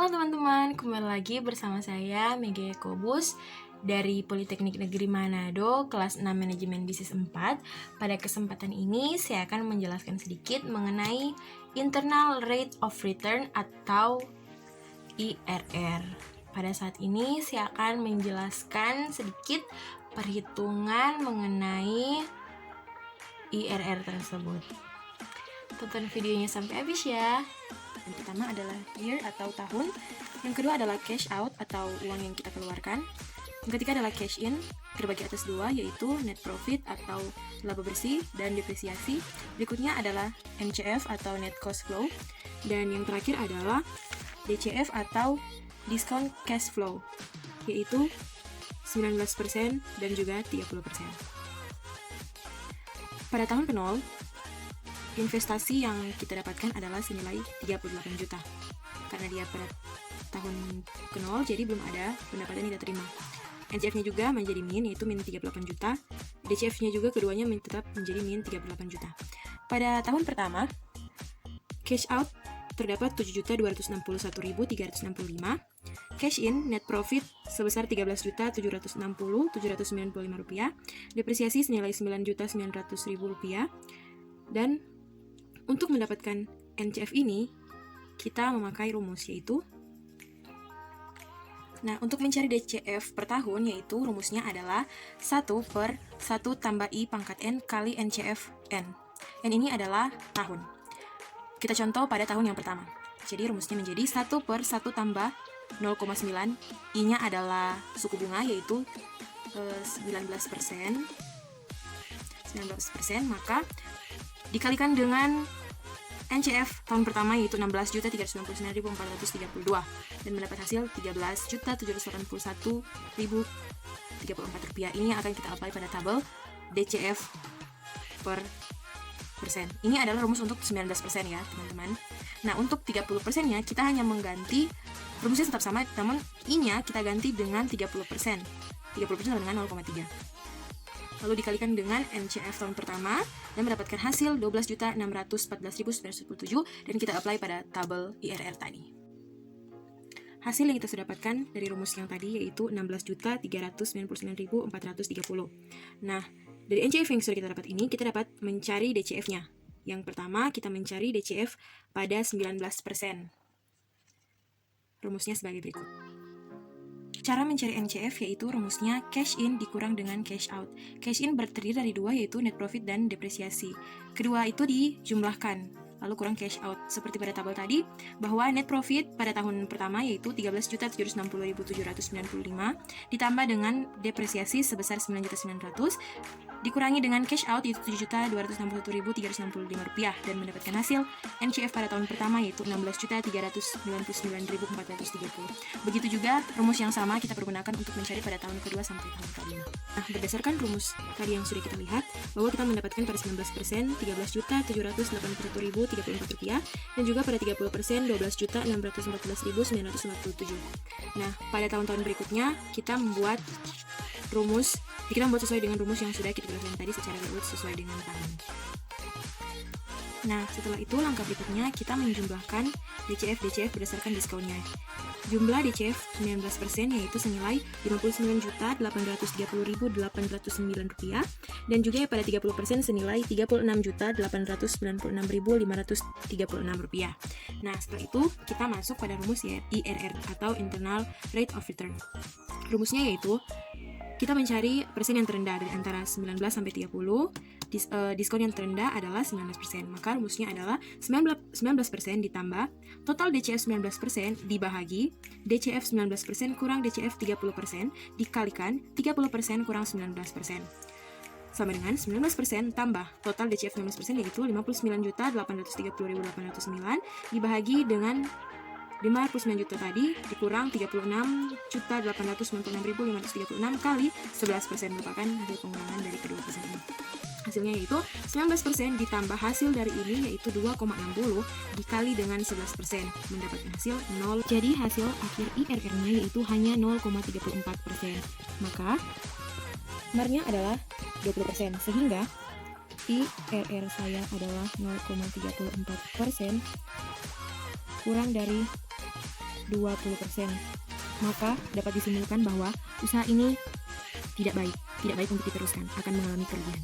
Halo teman-teman, kembali lagi bersama saya Mega Yakobus dari Politeknik Negeri Manado, kelas 6 Manajemen Bisnis 4. Pada kesempatan ini saya akan menjelaskan sedikit mengenai Internal Rate of Return atau IRR. Pada saat ini saya akan menjelaskan sedikit perhitungan mengenai IRR tersebut. Tonton videonya sampai habis ya. Yang pertama adalah year atau tahun, yang kedua adalah cash out atau uang yang kita keluarkan, yang ketiga adalah cash in terbagi atas dua, yaitu net profit atau laba bersih dan depresiasi. Berikutnya adalah NCF atau net cost flow, dan yang terakhir adalah DCF atau discount cash flow, yaitu 19% dan juga 30%. Pada tahun ke-0, investasi yang kita dapatkan adalah senilai 38 juta. Karena dia pada tahun ke-0, jadi belum ada pendapatan yang kita terima. NCF-nya juga menjadi min, yaitu min 38 juta. DCF-nya juga keduanya tetap menjadi min 38 juta. Pada tahun pertama, cash out terdapat 7.261.365. Cash in net profit sebesar 13.790.795 rupiah. Depresiasi senilai 9.900.000 rupiah. Dan untuk mendapatkan NCF ini, kita memakai rumus yaitu, untuk mencari DCF per tahun, yaitu rumusnya adalah 1 per 1 tambah I pangkat N kali NCF N. N ini adalah tahun. Kita contoh pada tahun yang pertama. Jadi rumusnya menjadi 1 per 1 tambah 0,9. I-nya adalah suku bunga, yaitu 19%, maka dikalikan dengan NCF tahun pertama, yaitu 16.399.432, dan mendapat hasil 13.781.034 rupiah. Ini akan kita apply pada tabel DCF per persen. Ini adalah rumus untuk 19% ya teman-teman. Nah, untuk 30%-nya kita hanya mengganti, rumusnya tetap sama, namun I-nya kita ganti dengan 30%. 30% dengan 0,3. Lalu dikalikan dengan NCF tahun pertama dan mendapatkan hasil 12.614.997, dan kita apply pada tabel IRR tadi. Hasil yang kita sudah dapatkan dari rumus yang tadi yaitu 16.399.430. Nah, dari NCF yang sudah kita dapat ini, kita dapat mencari DCF-nya. Yang pertama, kita mencari DCF pada 19%. Rumusnya sebagai berikut. Cara mencari NCF yaitu rumusnya cash in dikurang dengan cash out. Cash in terdiri dari dua, yaitu net profit dan depresiasi. Kedua itu dijumlahkan, lalu kurang cash out. Seperti pada tabel tadi, bahwa net profit pada tahun pertama yaitu 13.760.795 ditambah dengan depresiasi sebesar 9.900 dikurangi dengan cash out yaitu 7.261.365 rupiah, dan mendapatkan hasil NCF pada tahun pertama yaitu 16.399.430. Begitu juga rumus yang sama kita pergunakan untuk mencari pada tahun kedua sampai tahun kelima. Nah, berdasarkan rumus tadi yang sudah kita lihat, bahwa kita mendapatkan pada 19% 13.781.034 rupiah, dan juga pada 30% 12.614.947. Nah, pada tahun-tahun berikutnya kita membuat sesuai dengan rumus yang sudah kita jelaskan tadi secara berurut sesuai dengan tahun. Nah, setelah itu langkah berikutnya kita menjumlahkan DCF berdasarkan diskonnya. Jumlah DCF 19% yaitu senilai 59.830.809 rupiah, dan juga pada 30% senilai 36.896.536 rupiah. Nah, setelah itu kita masuk pada rumus IRR atau Internal Rate of Return. Rumusnya yaitu kita mencari persen yang terendah dari antara 19 sampai 30. Diskon yang terendah adalah 19%. Maka rumusnya adalah 19% ditambah total DCF 19% dibahagi DCF 19% kurang DCF 30% dikalikan 30% kurang 19%. Sama dengan 19% tambah total DCF 19% yaitu 59.830.809 dibahagi dengan 59 juta tadi dikurang 36.896.536 kali 11% merupakan hasil pengurangan dari kedua persen ini. Hasilnya yaitu 19% ditambah hasil dari ini yaitu 2,60 dikali dengan 11%, mendapatkan hasil 0. Jadi hasil akhir IRR-nya yaitu hanya 0,34%. Maka MAR-nya adalah 20%, sehingga IRR saya adalah 0,34% kurang dari 20%. Maka dapat disimpulkan bahwa usaha ini tidak baik untuk diteruskan, akan mengalami kerugian.